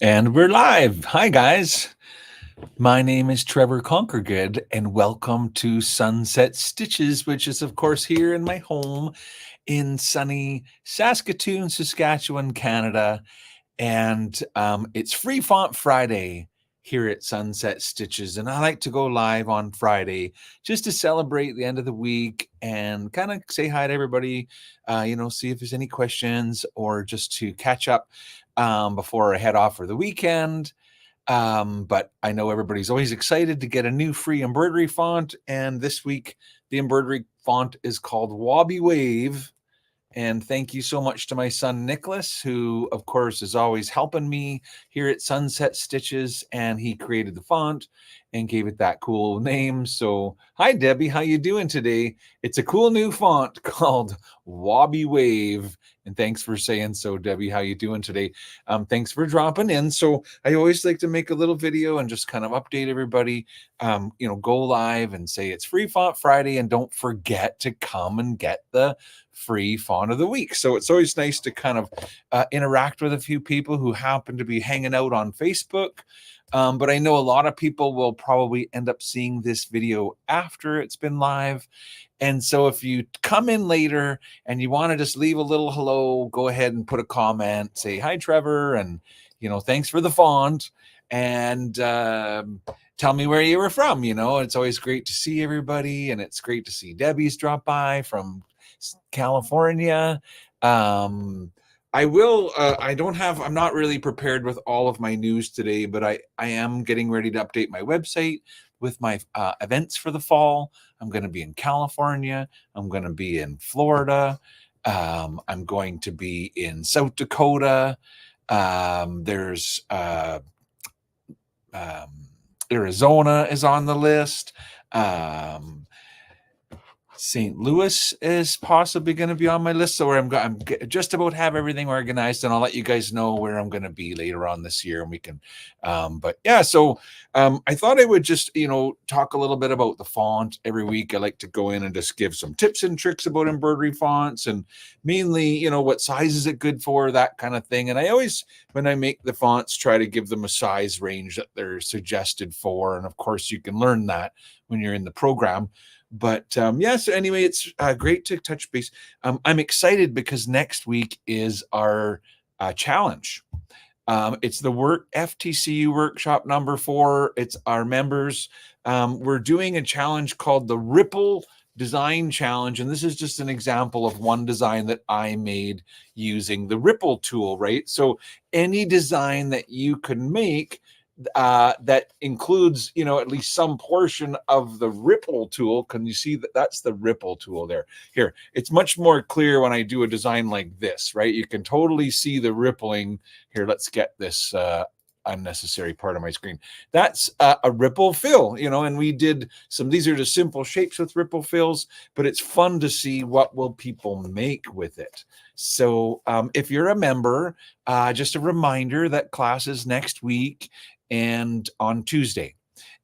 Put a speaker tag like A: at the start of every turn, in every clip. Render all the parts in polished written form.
A: And we're live. Hi, guys. My name is Trevor Conquergood, and welcome to Sunset Stitches, which is, of course, here in my home in sunny Saskatoon, Saskatchewan, Canada. And it's Free Font Friday here at Sunset Stitches. And I like to go live on Friday just to celebrate the end of the week and kind of say hi to everybody, see if there's any questions or just to catch up before I head off for the weekend. But I know everybody's always excited to get a new free embroidery font. And this week, the embroidery font is called Wobbie Wave. And thank you so much to my son, Nicholas, who, of course, is always helping me here at Sunset Stitches. And he created the font and gave it that cool name. So, hi, Debbie. How you doing today? It's a cool new font called Wobbie Wave. And thanks for saying so, Debbie. How you doing today? Thanks for dropping in. So I always like to make a little video and just kind of update everybody, go live and say it's Free Font Friday. And don't forget to come and get the free font of the week. So it's always nice to kind of interact with a few people who happen to be hanging out on Facebook. But I know a lot of people will probably end up seeing this video after it's been live. And so if you come in later and you want to just leave a little hello, go ahead and put a comment, say, hi, Trevor. And, thanks for the font. And tell me where you were from. It's always great to see everybody. And it's great to see Debbie's drop by from California. I'm not really prepared with all of my news today, but I am getting ready to update my website with my events for the fall. I'm going to be in California. I'm going to be in Florida. I'm going to be in South Dakota. There's Arizona is on the list. St. Louis is possibly going to be on my list. So I'm just about have everything organized, and I'll let you guys know where I'm going to be later on this year. And we can, I thought I would just, talk a little bit about the font every week. I like to go in and just give some tips and tricks about embroidery fonts and mainly, what size is it good for, that kind of thing. And I always, when I make the fonts, try to give them a size range that they're suggested for. And of course, you can learn that when you're in the program. But so anyway, it's great to touch base. I'm excited because next week is our challenge. It's the FTCU workshop number 4. It's our members. We're doing a challenge called the Ripple Design Challenge. And this is just an example of one design that I made using the Ripple tool, right? So any design that you can make that includes, at least some portion of the Ripple tool. Can you see that? That's the Ripple tool there. Here, it's much more clear when I do a design like this, right? You can totally see the rippling. Here, let's get this unnecessary part of my screen. That's a ripple fill, and we did these are just simple shapes with ripple fills, but it's fun to see what will people make with it. So if you're a member, just a reminder that class is next week and on Tuesday.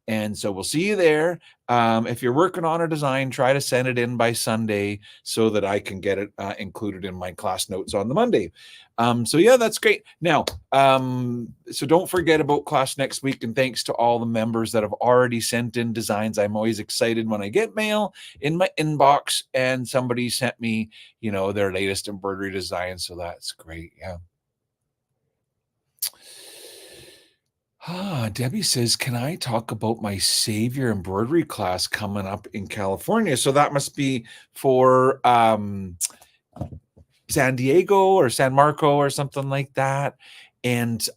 A: And so we'll see you there. If you're working on a design, try to send it in by Sunday so that I can get it included in my class notes on the Monday. That's great. Now, so don't forget about class next week. And thanks to all the members that have already sent in designs. I'm always excited when I get mail in my inbox and somebody sent me, their latest embroidery design. So that's great. Yeah. Debbie says, can I talk about my Savior embroidery class coming up in California? So that must be for San Diego or San Marco or something like that. And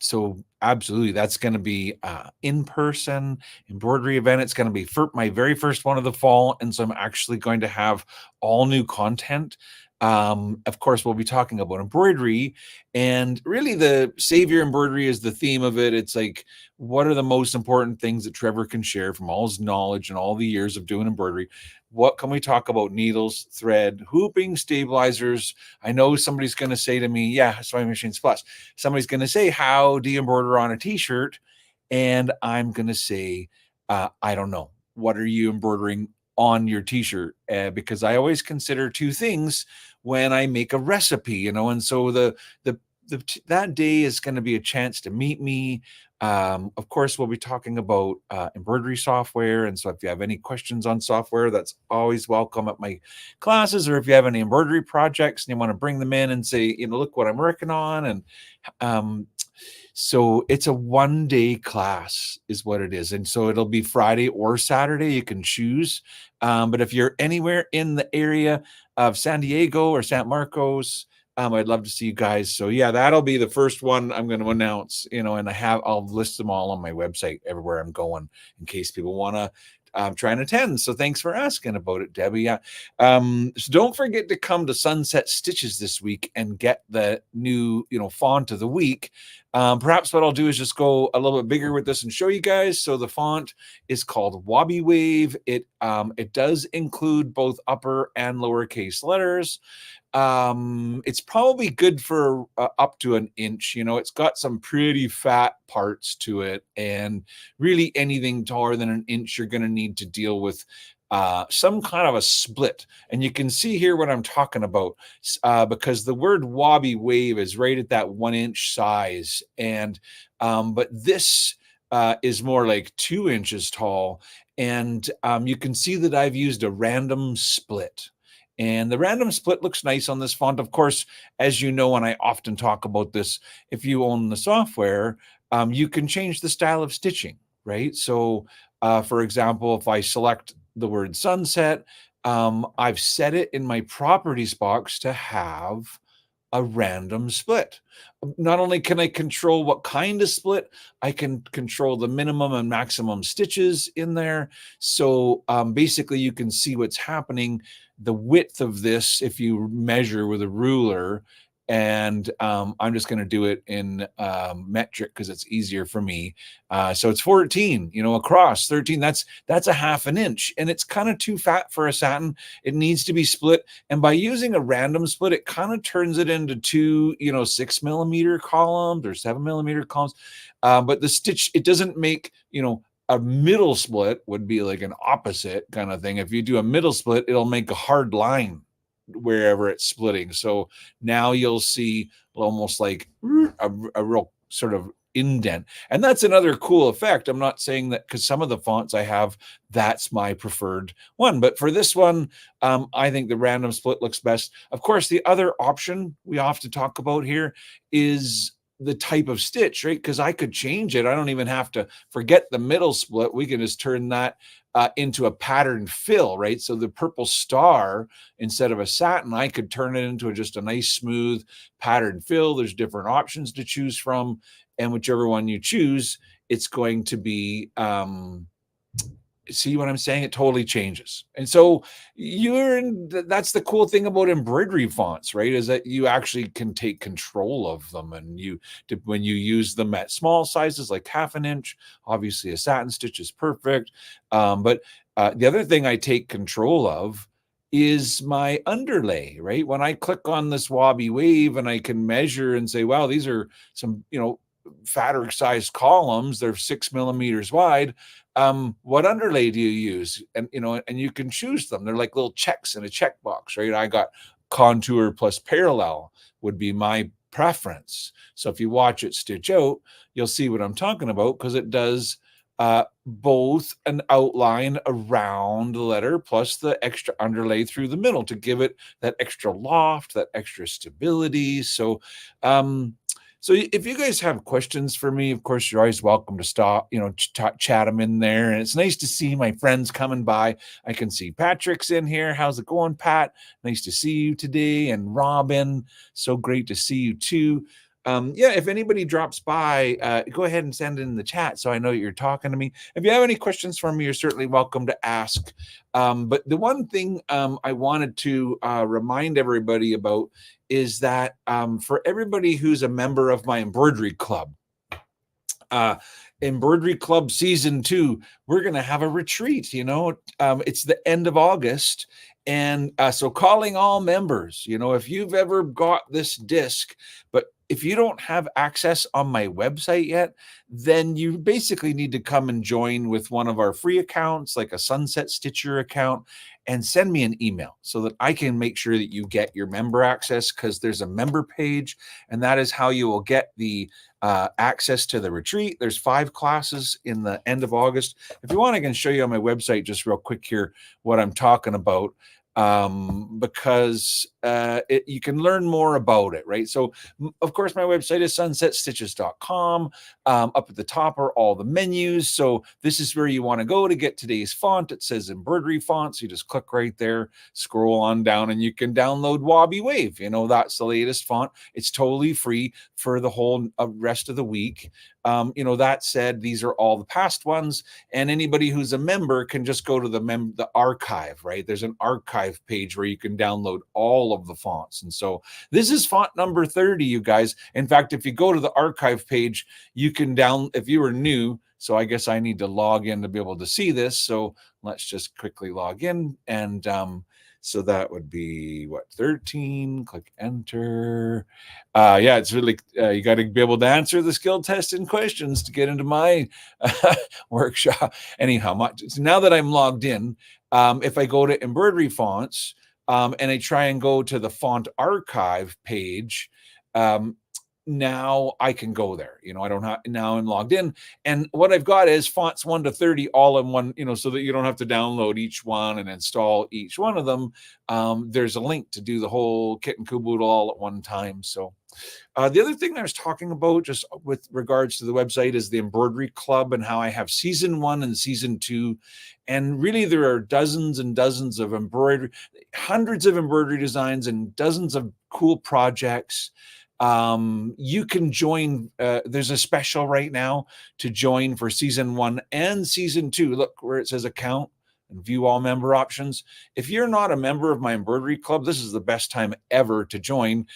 A: so absolutely, that's going to be in-person embroidery event. It's going to be my very first one of the fall. And so I'm actually going to have all new content. Of course, we'll be talking about embroidery, and really the Savior embroidery is the theme of it. It's like, what are the most important things that Trevor can share from all his knowledge and all the years of doing embroidery? What can we talk about? Needles, thread, hooping, stabilizers. I know somebody's going to say to me, yeah, Sewing Machines Plus. Somebody's going to say, how do you embroider on a t-shirt? And I'm going to say, I don't know. What are you embroidering on your t-shirt? Because I always consider two things when I make a recipe, and so the that day is going to be a chance to meet me. Of course, we'll be talking about embroidery software. And so if you have any questions on software, that's always welcome at my classes. Or if you have any embroidery projects and you want to bring them in and say, look what I'm working on. And um, so it's a 1-day class is what it is. And so it'll be Friday or Saturday. You can choose. But if you're anywhere in the area of San Diego or San Marcos, I'd love to see you guys. So yeah, that'll be the first one I'm going to announce, and I'll list them all on my website everywhere I'm going in case people want to try and attend. So thanks for asking about it, Debbie. Yeah. So don't forget to come to Sunset Stitches this week and get the new, font of the week. Perhaps what I'll do is just go a little bit bigger with this and show you guys. So the font is called Wobbie Wave. It does include both upper and lowercase letters. It's probably good for up to an inch. It's got some pretty fat parts to it, and really anything taller than an inch, you're going to need to deal with some kind of a split. And you can see here what I'm talking about because the word Wobbie Wave is right at that 1-inch size. And but this is more like 2 inches tall. And you can see that I've used a random split. And the random split looks nice on this font. Of course, as you know, and I often talk about this, if you own the software, you can change the style of stitching, right? So, for example, if I select the word sunset, I've set it in my properties box to have a random split. Not only can I control what kind of split, I can control the minimum and maximum stitches in there. So basically you can see what's happening, the width of this, if you measure with a ruler. And I'm just going to do it in metric because it's easier for me. So it's 14, across 13. That's a 1/2 inch, and it's kind of too fat for a satin. It needs to be split. And by using a random split, it kind of turns it into 2, 6mm columns or 7mm columns. But the stitch, it doesn't make, a middle split would be like an opposite kind of thing. If you do a middle split, it'll make a hard line wherever it's splitting. So now you'll see almost like a real sort of indent. And that's another cool effect. I'm not saying that because some of the fonts I have, that's my preferred one. But for this one, I think the random split looks best. Of course, the other option we often talk about here is the type of stitch, right? Because I could change it. I don't even have to forget the middle split. We can just turn that into a pattern fill, right? So the purple star, instead of a satin, I could turn it into just a nice smooth pattern fill. There's different options to choose from, and whichever one you choose, it's going to be see what I'm saying? It totally changes. And so that's the cool thing about embroidery fonts, right? Is that you actually can take control of them. And when you use them at small sizes, like 1/2 inch, obviously a satin stitch is perfect. But the other thing I take control of is my underlay, right? When I click on this Wobbie Wave and I can measure and say, wow, these are some, fatter sized columns, they're 6mm wide. What underlay do you use? And you can choose them. They're like little checks in a checkbox, right? I got contour plus parallel would be my preference. So if you watch it stitch out, you'll see what I'm talking about, because it does both an outline around the letter plus the extra underlay through the middle to give it that extra loft, that extra stability. So so if you guys have questions for me, of course, you're always welcome to stop, chat them in there. And it's nice to see my friends coming by. I can see Patrick's in here. How's it going, Pat? Nice to see you today. And Robin, so great to see you too. If anybody drops by, go ahead and send it in the chat so I know you're talking to me. If you have any questions for me, you're certainly welcome to ask. But the one thing I wanted to remind everybody about is that for everybody who's a member of my embroidery club, Embroidery Club Season 2, we're going to have a retreat. It's the end of August. And so calling all members, if you've ever got this disc, but if you don't have access on my website yet, then you basically need to come and join with one of our free accounts, like a Sunset Stitcher account. and send me an email so that I can make sure that you get your member access, because there's a member page, and that is how you will get the access to the retreat. There's 5 classes in the end of August. If you want, I can show you on my website just real quick here what I'm talking about, because you can learn more about it, right? So, of course, my website is sunsetstitches.com. Up at the top are all the menus. So this is where you want to go to get today's font. It says embroidery fonts. You just click right there, scroll on down, and you can download Wobbie Wave. That's the latest font. It's totally free for the whole rest of the week. That said, these are all the past ones, and anybody who's a member can just go to the archive, right? There's an archive page where you can download all of the fonts. And so this is font number 30, you guys. In fact, if you go to the archive page, you can if you were new, so I guess I need to log in to be able to see this. So let's just quickly log in, and so that would be 13, click enter. Yeah, it's really, you got to be able to answer the skill test and questions to get into my workshop. Anyhow, so now that I'm logged in, if I go to embroidery fonts, and I try and go to the font archive page, now I can go there. I don't have, now I'm logged in, and what I've got is fonts 1 to 30 all in one, so that you don't have to download each one and install each one of them. There's a link to do the whole kit and caboodle all at one time. So the other thing I was talking about just with regards to the website is the embroidery club, and how I have season 1 and season 2. And really, there are dozens and dozens of embroidery, hundreds of embroidery designs, and dozens of cool projects. You can join. There's a special right now to join for season 1 and season 2. Look where it says account and view all member options. If you're not a member of my embroidery club, this is the best time ever to join,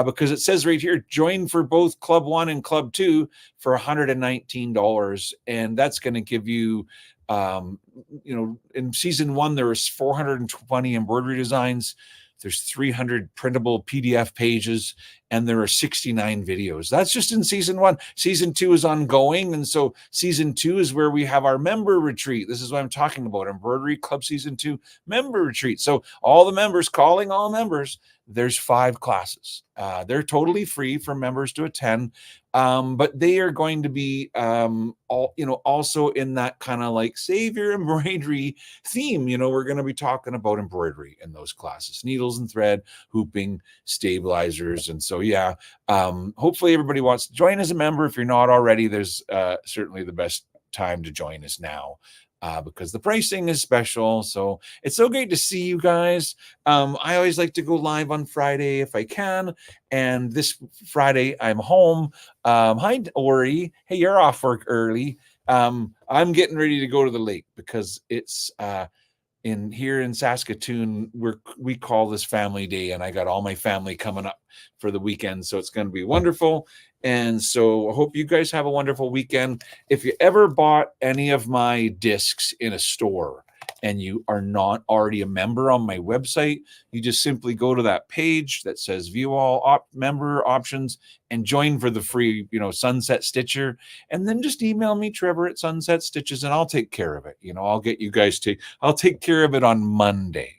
A: because it says right here, join for both club 1 and club 2 for $119. And that's going to give you, in season 1, there was 420 embroidery designs. There's 300 printable PDF pages, and there are 69 videos. That's just in season 1. Season 2 is ongoing, and so season 2 is where we have our member retreat. This is what I'm talking about, Embroidery Club Season 2 member retreat. So all the members, calling all members, there's 5 classes. They're totally free for members to attend, but they are going to be also in that kind of like Save Your Embroidery theme. We're going to be talking about embroidery in those classes: needles and thread, hooping, stabilizers. And so hopefully everybody wants to join as a member. If you're not already, there's certainly the best time to join is now, because the pricing is special. So it's so great to see you guys. I always like to go live on Friday if I can, and this Friday I'm home. Hi, Ori. Hey, you're off work early. I'm getting ready to go to the lake because it's here in Saskatoon, we call this family day, and I got all my family coming up for the weekend, so it's going to be wonderful. And so I hope you guys have a wonderful weekend. If you ever bought any of my discs in a store and you are not already a member on my website, you just simply go to that page that says view all member options and join for the free, Sunset Stitcher. And then just email me, Trevor at Sunset Stitches, and I'll take care of it. I'll get you guys I'll take care of it on Monday.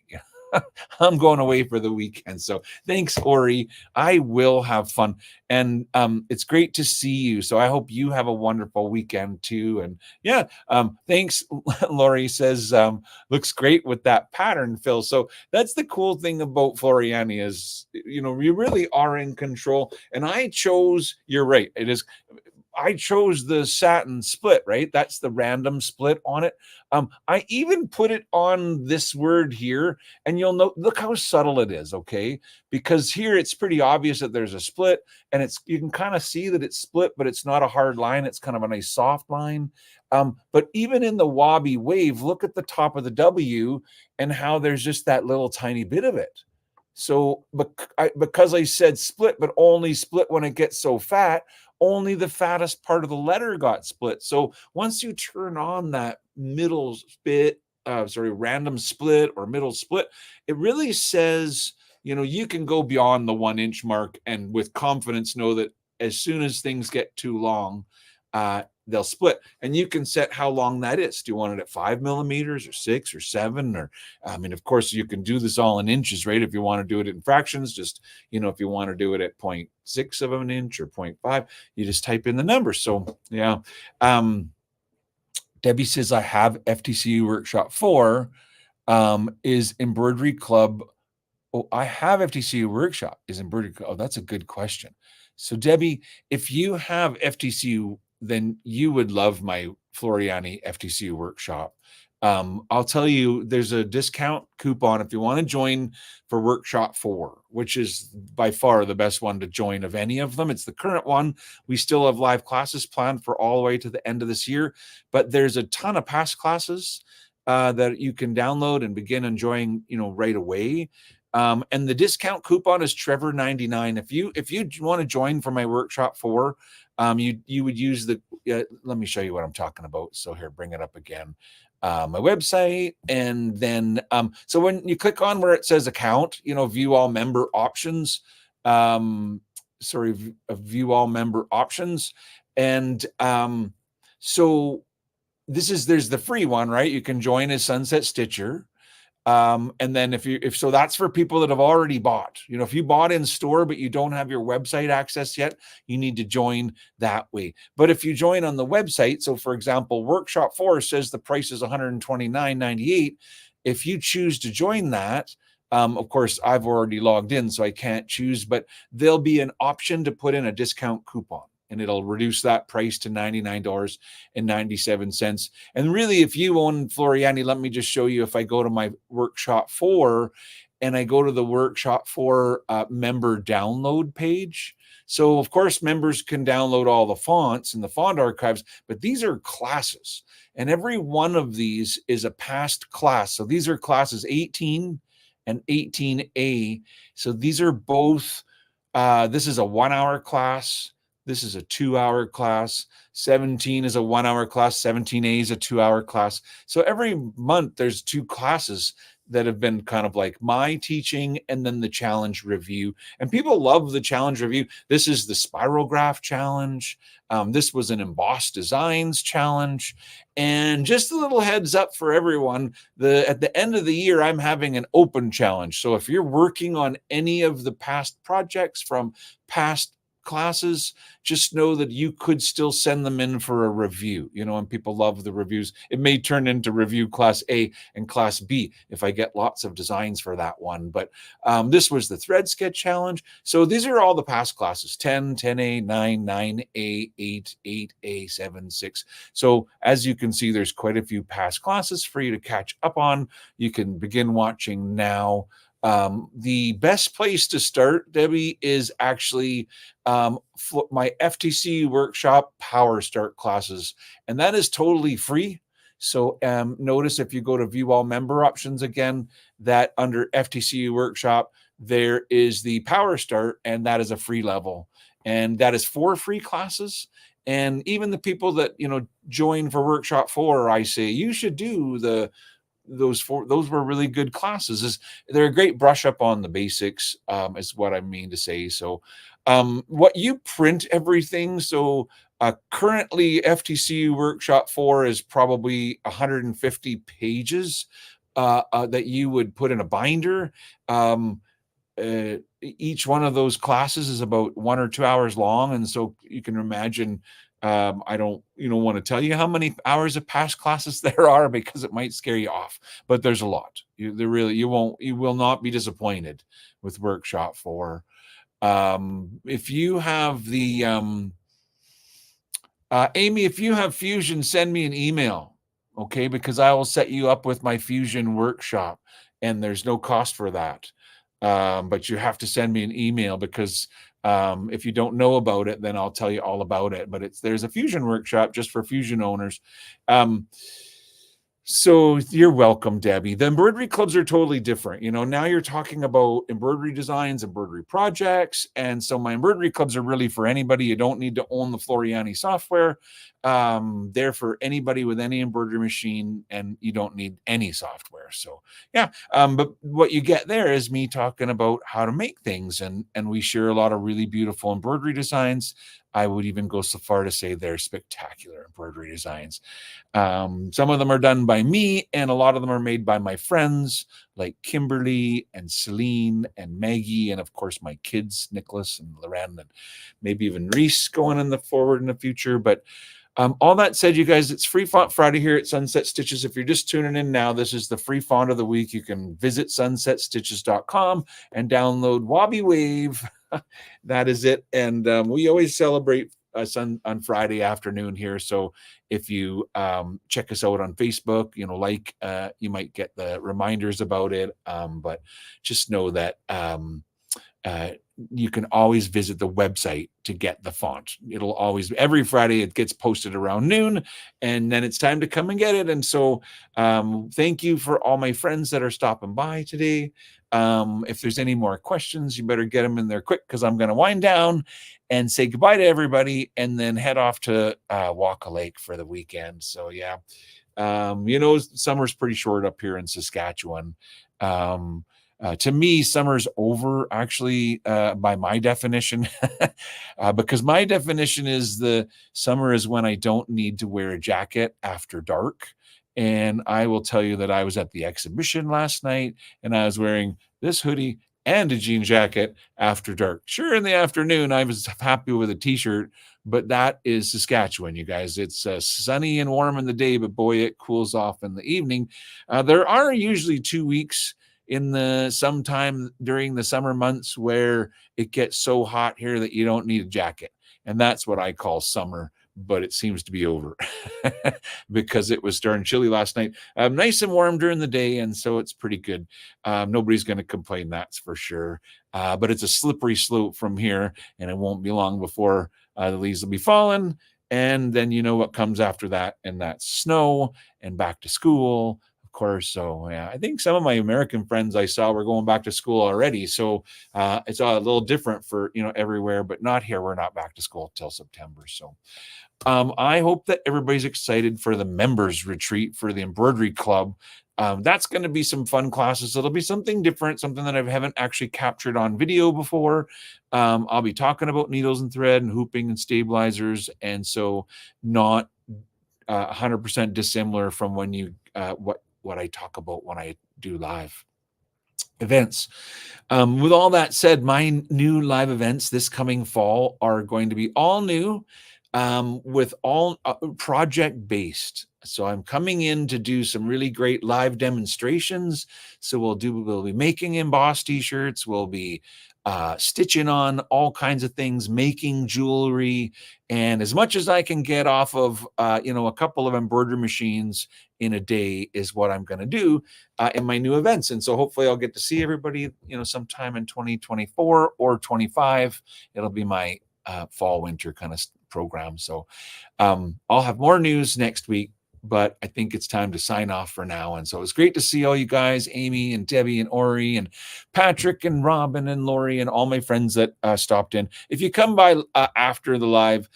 A: I'm going away for the weekend. So thanks, Ori. I will have fun. And it's great to see you. So I hope you have a wonderful weekend too. And yeah, thanks. Lori says, looks great with that pattern, Phil. So that's the cool thing about Floriani is, you really are in control. And you're right. I chose the satin split, right? That's the random split on it. I even put it on this word here, and you'll note, look how subtle it is, okay? Because here it's pretty obvious that there's a split, and you can kind of see that it's split, but it's not a hard line. It's kind of a nice soft line. But even in the Wobbie Wave, look at the top of the W and how there's just that little tiny bit of it. So because I said split, but only split when it gets so fat, only the fattest part of the letter got split. So once you turn on that middle random split or middle split, it really says, you can go beyond the 1 inch mark and with confidence know that as soon as things get too long, they'll split, and you can set how long that is. Do you want it at 5 millimeters or 6 or 7? Or I mean, of course, you can do this all in inches, right? If you want to do it in fractions, just, if you want to do it at 0.6 of an inch or 0.5, you just type in the number. So yeah. Debbie says, I have FTCU Workshop 4. Is Embroidery Club? Oh, I have FTCU Workshop. Is Embroidery Club? Oh, that's a good question. So Debbie, if you have FTCU, then you would love my Floriani FTCU Workshop. I'll tell you, there's a discount coupon if you want to join for Workshop 4, which is by far the best one to join of any of them. It's the current one. We still have live classes planned for all the way to the end of this year, but there's a ton of past classes that you can download and begin enjoying, right away. And the discount coupon is Trevor99. If you want to join for my Workshop 4, you would use the. Let me show you what I'm talking about. So here, bring it up again. My website, and then so when you click on where it says account, view all member options. View all member options, and so there's the free one, right? You can join as Sunset Stitcher. And then if that's for people that have already bought, if you bought in store, but you don't have your website access yet, you need to join that way. But if you join on the website, so for example, Workshop 4 says the price is $129.98. If you choose to join that, of course, I've already logged in, so I can't choose, but there'll be an option to put in a discount coupon, and it'll reduce that price to $99.97. And really, if you own Floriani, let me just show you. If I go to my Workshop 4 and I go to the Workshop 4 member download page, so of course, members can download all the fonts and the font archives, but these are classes. And every one of these is a past class. So these are classes 18 and 18A. So these are both, this is a 1-hour class. This is a 2-hour class. 17 is a 1-hour class. 17A is a 2-hour class. So every month there's 2 classes that have been kind of like my teaching and then the challenge review. And people love the challenge review. This is the spiral graph challenge. This was an embossed designs challenge. And just a little heads up for everyone, at the end of the year, I'm having an open challenge. So if you're working on any of the past projects from past classes, just know that you could still send them in for a review, and people love the reviews. It may turn into review class A and class B if I get lots of designs for that one. But this was the thread sketch challenge. So these are all the past classes: 10, 10A, 9, 9A, 8, 8A, 7, 6. So as you can see, there's quite a few past classes for you to catch up on. You can begin watching now. The best place to start, Debbie, is actually my FTC Workshop Power Start classes, and that is totally free. So notice if you go to view all member options again, that under FTC Workshop, there is the Power Start, and that is a free level, and that is 4 free classes. And even the people that join for Workshop 4, I say you should do those 4. Those were really good classes. They're a great brush up on the basics, is what I mean to say. So what you print everything. So currently FTC Workshop 4 is probably 150 pages that you would put in a binder. Each one of those classes is about 1 or 2 hours long, and so you can imagine, I don't want to tell you how many hours of past classes there are because it might scare you off, but there's a lot. You will not be disappointed with Workshop 4. If you have the Amy, if you have Fusion, send me an email, okay? Because I will set you up with my Fusion workshop, and there's no cost for that. But you have to send me an email, because if you don't know about it, then I'll tell you all about it. But there's a Fusion workshop just for Fusion owners. So you're welcome, Debbie. The embroidery clubs are totally different. Now you're talking about embroidery designs, embroidery projects. And so my embroidery clubs are really for anybody. You don't need to own the Floriani software. They're for anybody with any embroidery machine, and you don't need any software. So yeah. But what you get there is me talking about how to make things, and we share a lot of really beautiful embroidery designs. I would even go so far to say they're spectacular embroidery designs. Some of them are done by me, and a lot of them are made by my friends like Kimberly and Celine and Maggie, and of course my kids, Nicholas and Loren, and maybe even Reese going in the forward in the future. But all that said, you guys, it's Free Font Friday here at Sunset Stitches. If you're just tuning in now, this is the free font of the week. You can visit sunsetstitches.com and download Wobbie Wave. That is it. And we always celebrate on Friday afternoon here. So if you check us out on Facebook, you might get the reminders about it. But just know that you can always visit the website to get the font. It'll always, every Friday, it gets posted around noon, and then it's time to come and get it. And so thank you for all my friends that are stopping by today. If there's any more questions, you better get them in there quick, because I'm going to wind down and say goodbye to everybody and then head off to Walk Lake for the weekend. So yeah, summer's pretty short up here in Saskatchewan. To me, summer's over, actually, by my definition, because my definition is the summer is when I don't need to wear a jacket after dark. And I will tell you that I was at the exhibition last night, and I was wearing this hoodie and a jean jacket after dark. Sure, in the afternoon, I was happy with a t-shirt, but that is Saskatchewan, you guys. It's sunny and warm in the day, but boy, it cools off in the evening. There are usually 2 weeks sometime during the summer months where it gets so hot here that you don't need a jacket. And that's what I call summer, but it seems to be over because it was darn chilly last night. Nice and warm during the day, and so it's pretty good. Nobody's going to complain, that's for sure. But it's a slippery slope from here, and it won't be long before the leaves will be falling. And then you know what comes after that, and that's snow and back to school, of course. So yeah, I think some of my American friends I saw were going back to school already. So it's a little different for everywhere, but not here. We're not back to school till September. So I hope that everybody's excited for the members retreat for the embroidery club. That's going to be some fun classes. It'll be something different, something that I haven't actually captured on video before. I'll be talking about needles and thread and hooping and stabilizers, and so not 100% dissimilar from when you what I talk about when I do live events. With all that said, my new live events this coming fall are going to be all new, with all project based. So I'm coming in to do some really great live demonstrations. So we'll be making embossed t-shirts. We'll be stitching on all kinds of things, making jewelry, and as much as I can get off of a couple of embroidery machines in a day is what I'm going to do in my new events. And so hopefully I'll get to see everybody sometime in 2024 or 25. It'll be my fall winter kind of program. So I'll have more news next week, but I think it's time to sign off for now. And so it's great to see all you guys, Amy and Debbie and Ori and Patrick and Robin and Lori and all my friends that stopped in. If you come by after the live,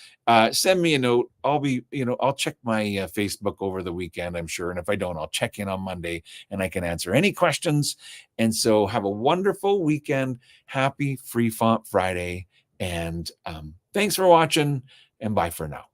A: send me a note. I'll check my Facebook over the weekend, I'm sure. And if I don't, I'll check in on Monday and I can answer any questions. And so have a wonderful weekend. Happy Free Font Friday. And thanks for watching, and bye for now.